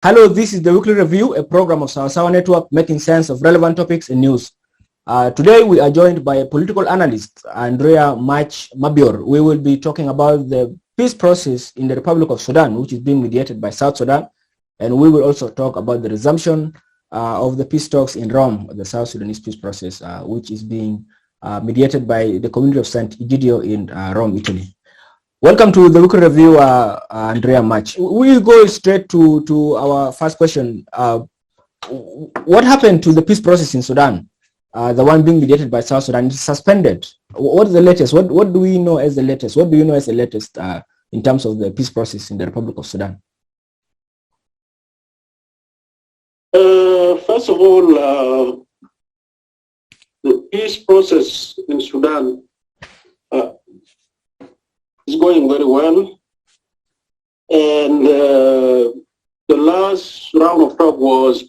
Hello, this is the Weekly Review, a program of Sawa Sawa Network making sense of relevant topics and news. Today we are joined by a political analyst, Andrea Mac Mabior. We will be talking about the peace process in the Republic of Sudan, which is being mediated by South Sudan. And we will also talk about the resumption of the peace talks in Rome, the South Sudanese peace process, which is being mediated by the Community of San't Egidio in Rome, Italy. Welcome to the Weekly Review, Andrea Mac. We'll go straight to our first question. What happened to the peace process in Sudan? The one being mediated by South Sudan is suspended. What is the latest? What do we know as the latest? What do you know as the latest in terms of the peace process in the Republic of Sudan? First of all, the peace process in Sudan is going very well, and the last round of talk was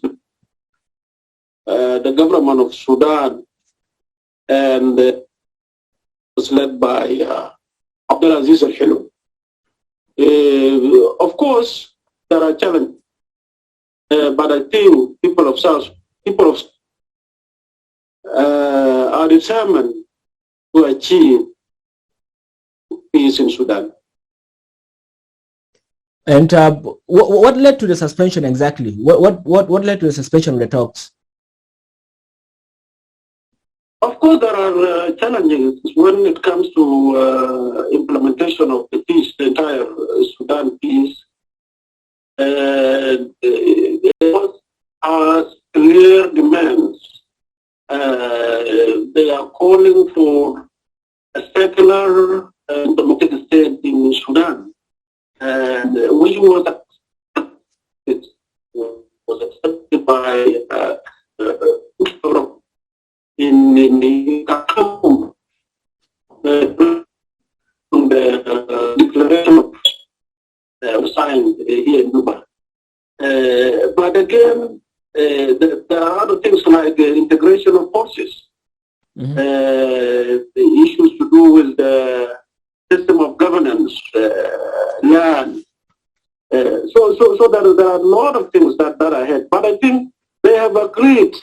the government of Sudan, and was led by Abdulaziz Al-Hilo. Of course, there are challenges, but I think people are determined to achieve peace in Sudan. And what led to the suspension exactly? What led to the suspension of the talks? Of course, there are challenges when it comes to implementation of the peace, the entire Sudan peace. There are clear demands. They are calling for a secular democratic state in Sudan, and which was accepted by in the Khartoum, the declaration signed here in Juba. But again, there are other things like integration of forces, the issues to do with the system of governance, land. So there are a lot of things that are ahead. But I think they have agreed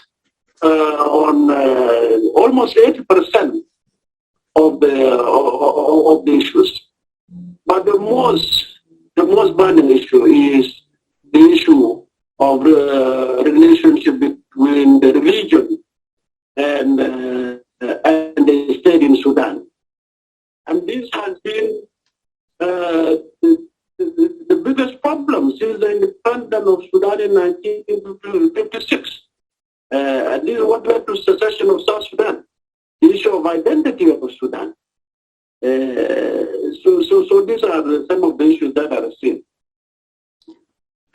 on almost 80% of the issues. But the most burning issue is the issue of relationship between the religion and the state in Sudan. And this has been the biggest problem since the independence of Sudan in 1956. And this is what led to secession of South Sudan, the issue of identity of Sudan. So these are some of the issues that are seen.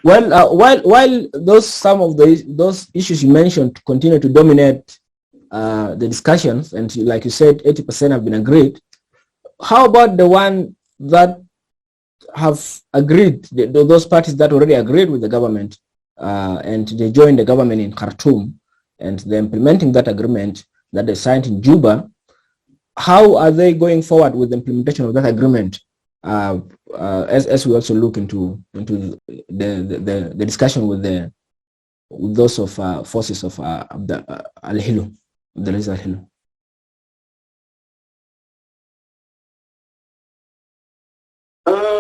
Well, while some of those issues you mentioned continue to dominate the discussions, and like you said, 80% have been agreed. How about the one that have agreed, those parties that already agreed with the government and they joined the government in Khartoum, and they're implementing that agreement that they signed in Juba? How are they going forward with the implementation of that agreement? As we also look into the discussion with those of forces of Al-Hilo, Abdulaziz Al-Hilo.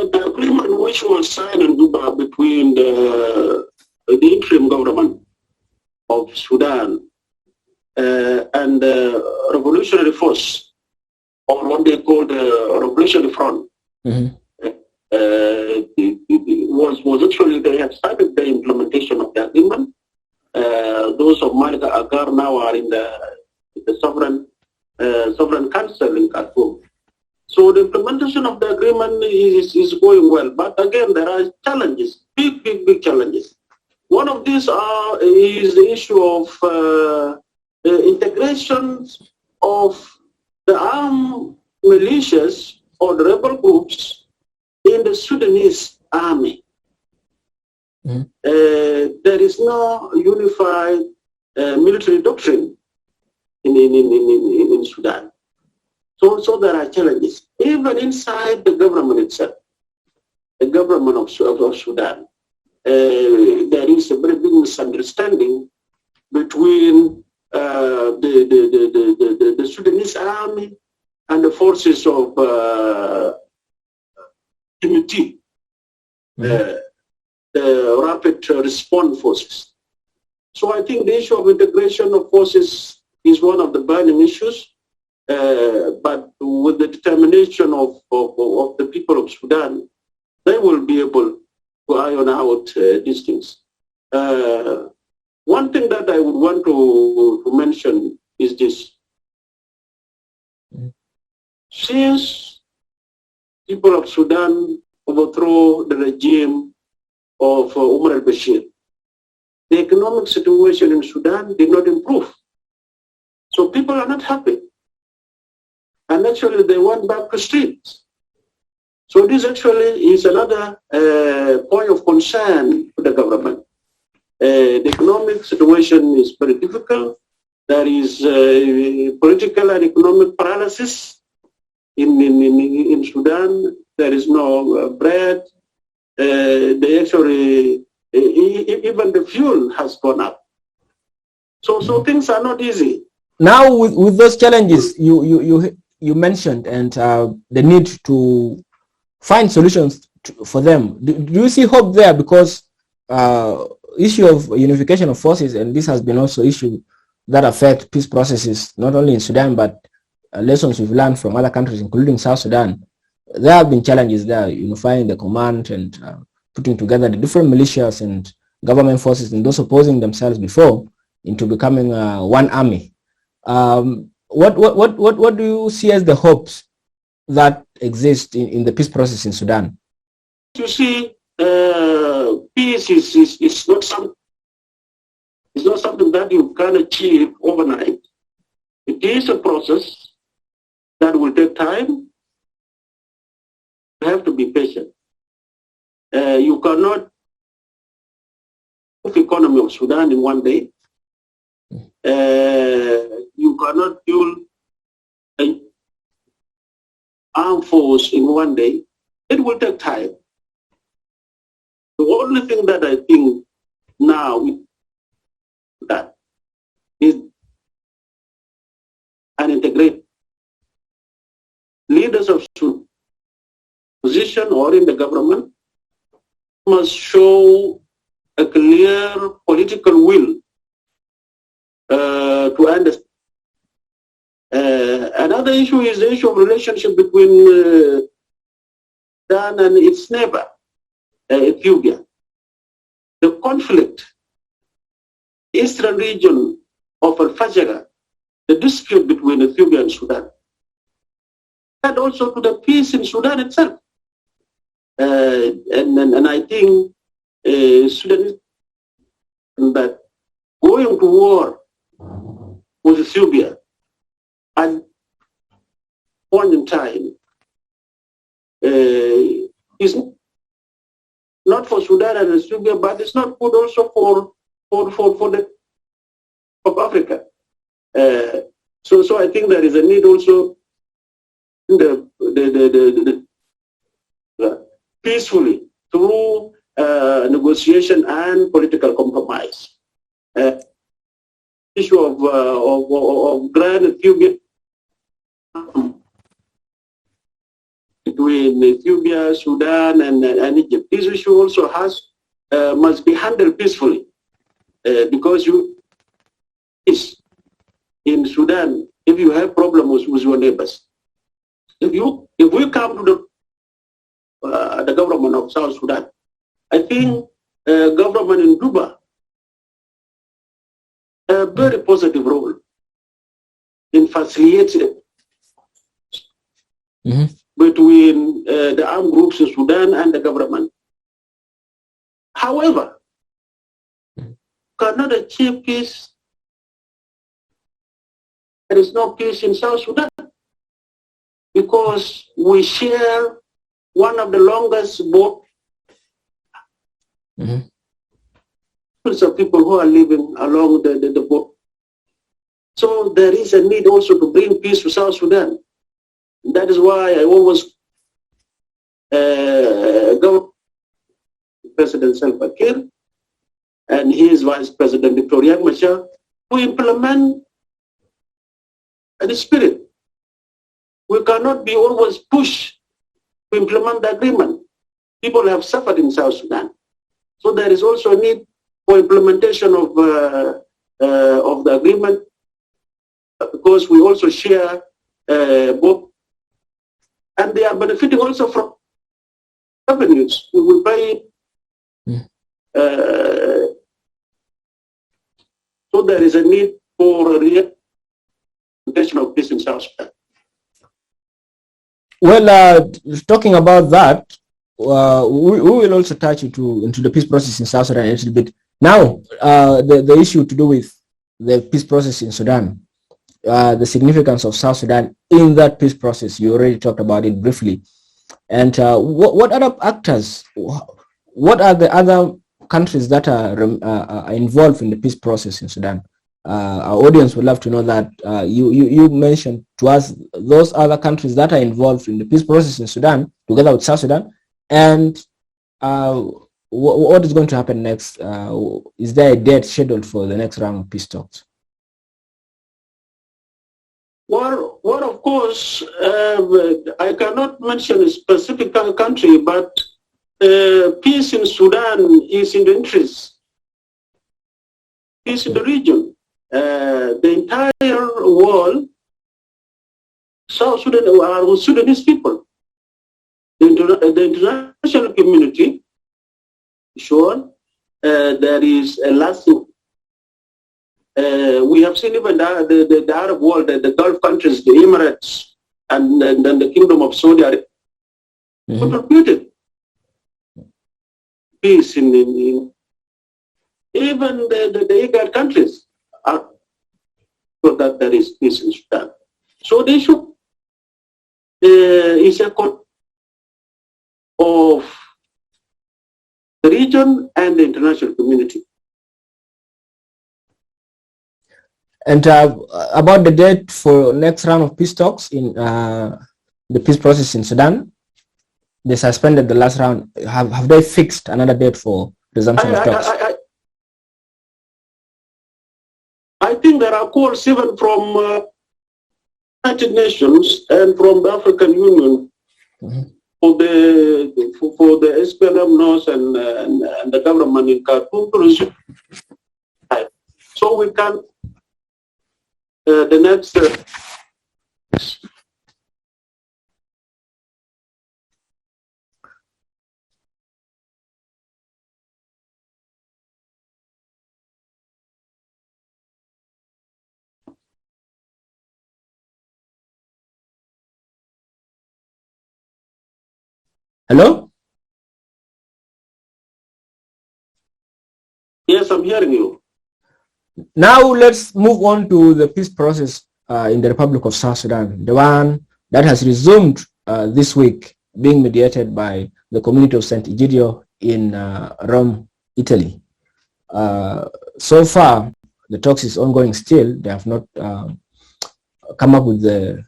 The agreement which was signed in Juba between the interim government of Sudan and the revolutionary force, or what they call the Revolutionary Front, was actually, they have started the implementation of the agreement. Those of Malika Agar now are in the Sovereign Council in Khartoum. So the implementation of the agreement is going well. But again, there are challenges, big challenges. One of these is the issue of the integration of the armed militias or the rebel groups in the Sudanese army. There is no unified military doctrine in Sudan. So there are challenges, even inside the government itself, the government of Sudan. there is a very big misunderstanding between the Sudanese army and the forces of Community, the rapid response forces. So I think the issue of integration of forces is one of the burning issues, but with the determination of the people of Sudan, they will be able to iron out these things. One thing that I would want to mention is this. Since people of Sudan overthrow the regime of Umar al-Bashir, the economic situation in Sudan did not improve. So people are not happy. And actually they went back to streets. So this actually is another point of concern for the government. The economic situation is very difficult. There is political and economic paralysis in Sudan. There is no bread. They actually, even the fuel has gone up. So things are not easy. Now, with those challenges you mentioned and the need to find solutions for them, do you see hope there? Because issue of unification of forces, and this has been also issue that affect peace processes, not only in Sudan, but lessons we've learned from other countries, including South Sudan. There have been challenges there, unifying the command and putting together the different militias and government forces and those opposing themselves before into becoming one army. What do you see as the hopes that exist in the peace process in Sudan? You see, peace is not something. It's not something that you can achieve overnight. It is a process that will take time. You have to be patient. You cannot move the economy of Sudan in one day. You cannot build an armed force in one day. It will take time. The only thing that I think now that is an integrated leaders of position or in the government must show a clear political will to understand. Another issue is the issue of relationship between Sudan and its neighbor, Ethiopia. The conflict, eastern region of Al-Fajr, the dispute between Ethiopia and Sudan, and also to the peace in Sudan itself. And I think Sudanese that going to war with Ethiopia at point in time is not for Sudan and Ethiopia, but it's not good also for the of Africa. So I think there is a need also the peacefully through negotiation and political compromise. Issue of Grand Ethiopia between Ethiopia, Sudan, and Egypt. This issue also must be handled peacefully because in Sudan, if you have problems with your neighbors, if we come to the government of South Sudan, I think government in Juba a very positive role in facilitating between the armed groups in Sudan and the government. However, cannot achieve peace. There is no peace in South Sudan because we share one of the longest border. Of people who are living along the border. So there is a need also to bring peace to South Sudan. That is why I always go President Salva Kiir and his Vice President Victoria Machar to implement the spirit. We cannot be always pushed to implement the agreement. People have suffered in South Sudan. So there is also a need for implementation of the agreement, because we also share both, and they are benefiting also from revenues. We will pay. So there is a need for a re-implementation of peace in South Sudan. Well, talking about that, we will also touch into the peace process in South Sudan a little bit. Now, the issue to do with the peace process in Sudan, the significance of South Sudan in that peace process, you already talked about it briefly. And what other actors, what are the other countries that are involved in the peace process in Sudan? Our audience would love to know that. You mentioned to us those other countries that are involved in the peace process in Sudan, together with South Sudan, and what is going to happen next? Is there a date scheduled for the next round of peace talks? Well, of course, I cannot mention a specific country, but peace in Sudan is in the interest. Peace in the region. The entire world, South Sudan are Sudanese people. The international community, sure, there is a lasting. We have seen even the Arab world, the Gulf countries, the Emirates, and then the Kingdom of Saudi Arabia contributed peace in even the IGAD countries are so that there is peace in Sudan. So the issue is a of the region and the international community. And about the date for next round of peace talks in the peace process in Sudan, they suspended the last round. Have they fixed another date for resumption of talks? I think there are calls even from United Nations and from the African Union for the SPLM North and the government in Khartoum to resume. So we can the next Hello? Yes, I'm hearing you. Now let's move on to the peace process in the Republic of South Sudan, the one that has resumed this week, being mediated by the Community of San't Egidio in Rome, Italy. So far, the talks is ongoing still. They have not come up with the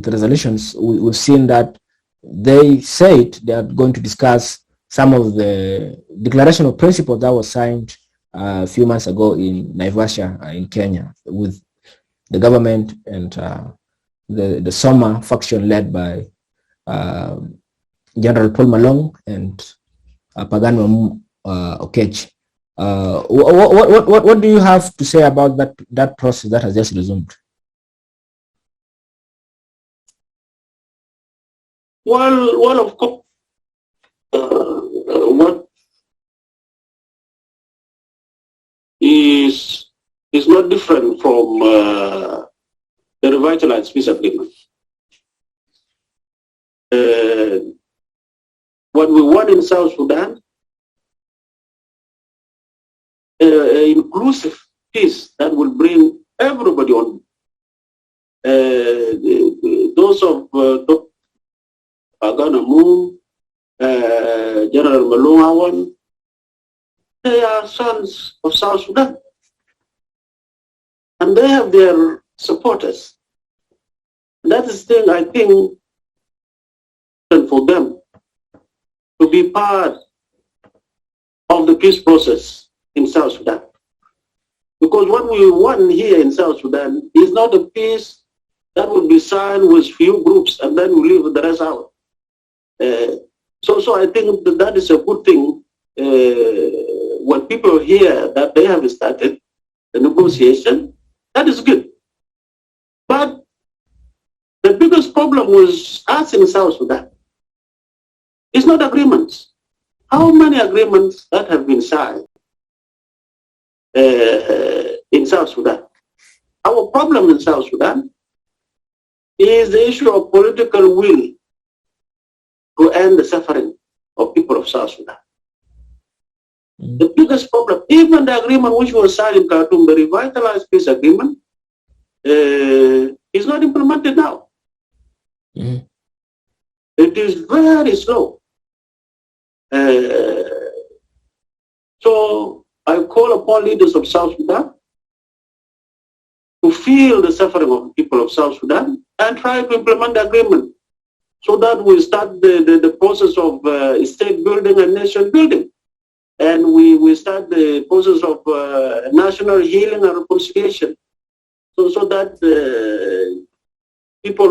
resolutions. We've seen that they said they are going to discuss some of the declaration of principles that was signed a few months ago in Naivasha in Kenya with the government and the Soma faction led by General Paul Malong and Pagan Okech. What do you have to say about that process that has just resumed? Well, of course, what is not different from the revitalized peace agreement. What we want in South Sudan, inclusive peace that will bring everybody on. Those of Agana Moon, General Malongawan, they are sons of South Sudan. And they have their supporters. And that is the thing, I think, for them to be part of the peace process in South Sudan. Because what we want here in South Sudan is not a peace that will be signed with few groups and then we leave the rest out. So I think that is a good thing. When people hear that they have started the negotiation, that is good. But the biggest problem was us in South Sudan. It's not agreements. How many agreements that have been signed in South Sudan? Our problem in South Sudan is the issue of political will to end the suffering of people of South Sudan. The biggest problem, even the agreement which was signed in Khartoum, the revitalized peace agreement, is not implemented now. It is very slow. So I call upon leaders of South Sudan to feel the suffering of the people of South Sudan and try to implement the agreement so that we start the process of state building and nation building. And we start the process of national healing and reconciliation. So that people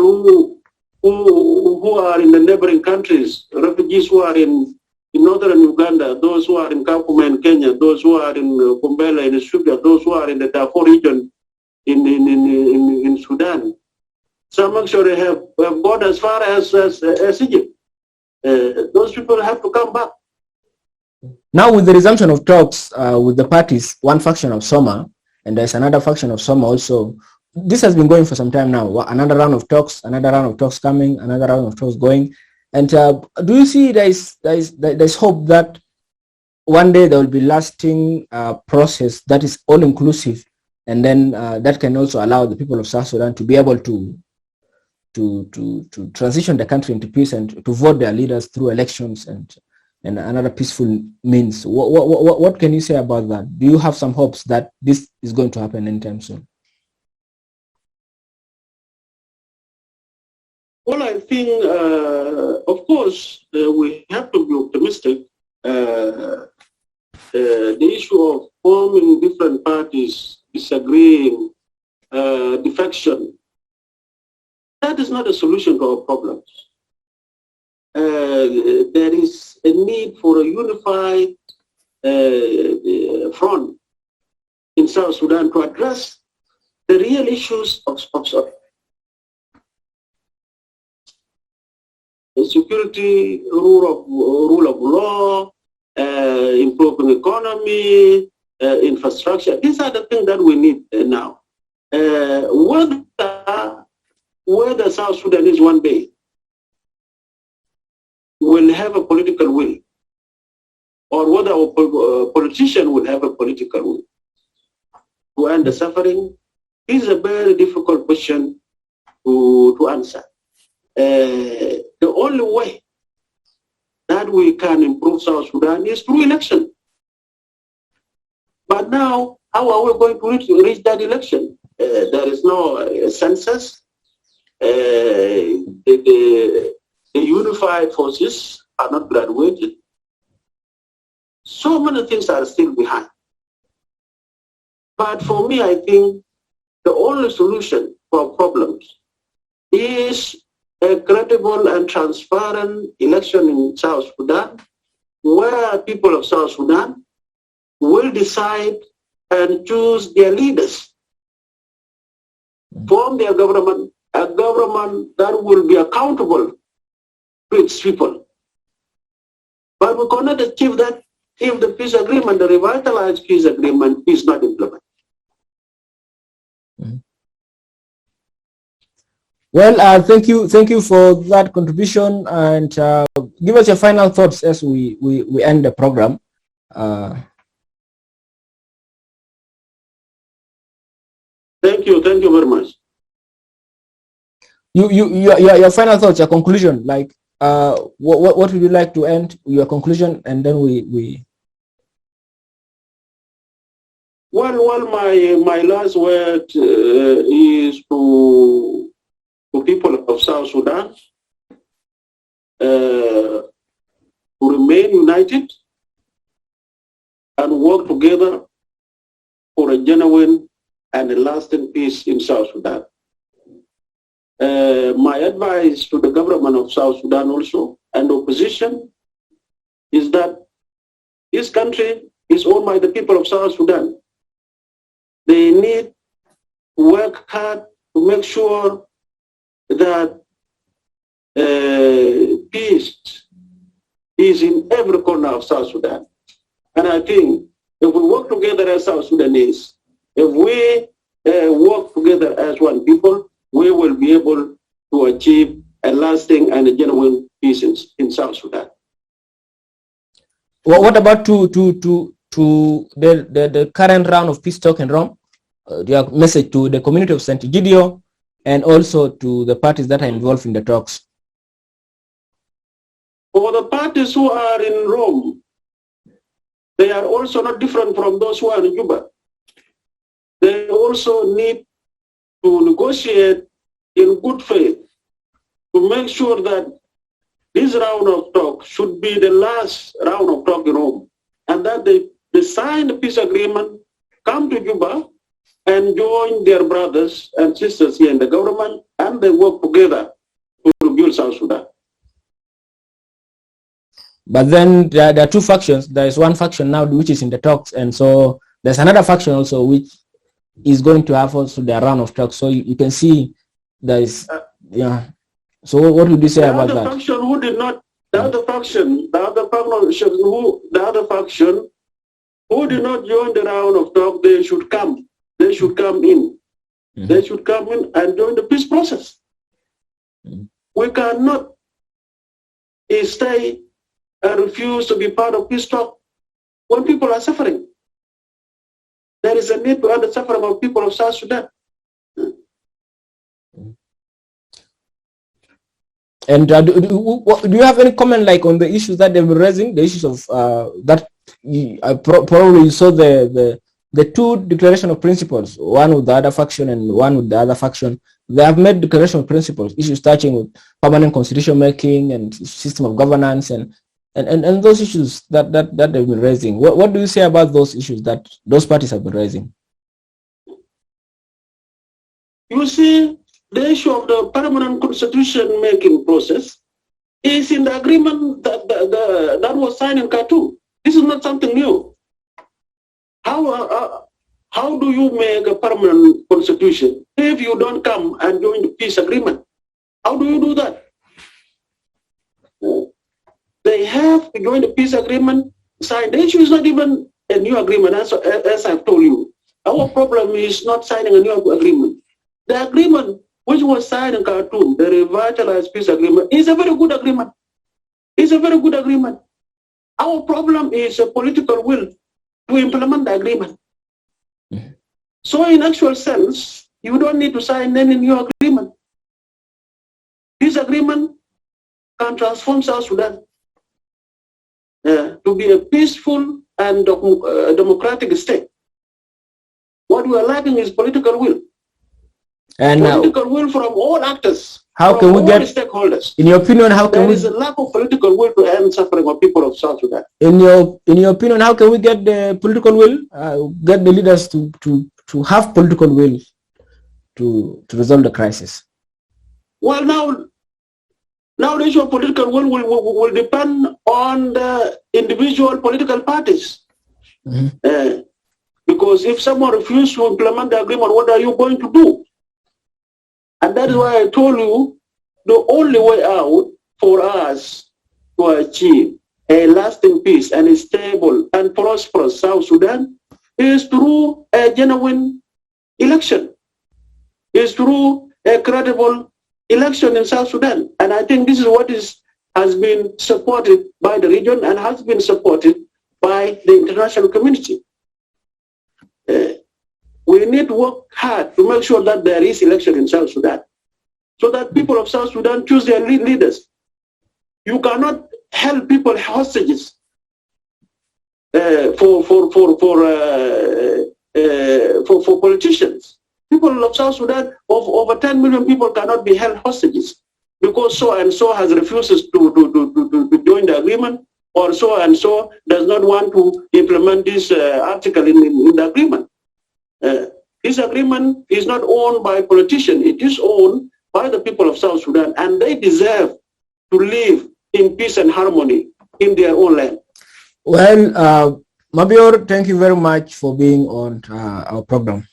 who are in the neighboring countries, refugees who are in northern Uganda, those who are in Kakuma in Kenya, those who are in Kumbela in Ethiopia, those who are in the Darfur region in Sudan. Some actually have gone as far as Egypt. Those people have to come back. Now, with the resumption of talks with the parties, one faction of Soma, and there's another faction of Soma also, this has been going for some time now. Another round of talks coming, another round of talks going. And do you see there's hope that one day there will be lasting process that is all-inclusive, and then that can also allow the people of South Sudan to be able to transition the country into peace and to vote their leaders through elections and another peaceful means? What can you say about that? Do you have some hopes that this is going to happen anytime soon? Well, I think, of course, we have to be optimistic. The issue of forming different parties, disagreeing, defection, that is not a solution to our problems. There is a need for a unified front in South Sudan to address the real issues of security, rule of law, improving economy, infrastructure. These are the things that we need now. Whether South Sudanese one day will have a political will, or whether a politician will have a political will to end the suffering, is a very difficult question to answer. The only way that we can improve South Sudan is through election. But now, how are we going to reach that election? There is no census. The unified forces are not graduated. So many things are still behind. But for me, I think the only solution to our problems is a credible and transparent election in South Sudan, where people of South Sudan will decide and choose their leaders, form their government, a government that will be accountable to its people. But we cannot achieve that if the peace agreement, the revitalized peace agreement, is not implemented. Well, thank you for that contribution, and give us your final thoughts as we end the program. Thank you very much. Your final thoughts, your conclusion, like what would you like to end your conclusion, and then we. Well, my last word is to people of South Sudan to remain united, and work together for a genuine and a lasting peace in South Sudan. My advice to the government of South Sudan also and the opposition is that this country is owned by the people of South Sudan. They need to work hard to make sure that peace is in every corner of South Sudan. And I think if we work together as South Sudanese, if we work together as one people, we will be able to achieve a lasting and a genuine peace in South Sudan. Well, what about to the current round of peace talk in Rome? Your message to the community of San't Egidio and also to the parties that are involved in the talks? For the parties who are in Rome, they are also not different from those who are in Juba. They also need to negotiate in good faith to make sure that this round of talk should be the last round of talk in Rome, and that they sign the peace agreement, come to Juba, and join their brothers and sisters here in the government, and they work together to rebuild South Sudan. But then there are two factions. There is one faction now which is in the talks, and so there's another faction also which is going to have also their round of talks. So you can see there is, yeah. So what would you say about that? Faction who did not, the other faction who did not join the round of talk, they should come. They should come in. Mm-hmm. They should come in and join the peace process. Mm-hmm. We cannot stay and refuse to be part of peace talk when people are suffering. There is a need to end the suffering of people of South Sudan. And do you have any comment like on the issues that they've been raising, the issues of that probably you saw the two declaration of principles, one with the other faction and one with the other faction. They have made declaration of principles, issues touching with permanent constitution making and system of governance and those issues that they've been raising. What do you say about those issues that those parties have been raising? You see, the issue of the permanent constitution making process is in the agreement that was signed in Khartoum. This is not something new. How do you make a permanent constitution if you don't come and join the peace agreement? How do you do that? They have to join the peace agreement. Sign. The issue is not even a new agreement, as I've told you. Our problem is not signing a new agreement. The agreement which was signed in Khartoum, the revitalized peace agreement, is a very good agreement. It's a very good agreement. Our problem is a political will to implement the agreement. Mm-hmm. So in actual sense, you don't need to sign any new agreement. This agreement can transform South Sudan to be a peaceful and democratic state. What we are lacking is political will. And political will from all actors. How can we get stakeholders? In your opinion, how can there is a lack of political will to end suffering of people of South Sudan? In your opinion, how can we get the political will, get the leaders to have political will to resolve the crisis? Well, now the issue of political will depend on the individual political parties. Mm-hmm. Because if someone refuses to implement the agreement, what are you going to do? And that is why I told you the only way out for us to achieve a lasting peace and a stable and prosperous South Sudan is through a genuine election, is through a credible election in South Sudan. And I think this is what has been supported by the region and has been supported by the international community. We need to work hard to make sure that there is election in South Sudan, so that people of South Sudan choose their leaders. You cannot held people hostages for politicians. People of South Sudan, over 10 million people cannot be held hostages because so and so has refused to join the agreement, or so and so does not want to implement this article in the agreement. This agreement is not owned by politicians. It is owned by the people of South Sudan, and they deserve to live in peace and harmony in their own land. Well, Mabior, thank you very much for being on our program.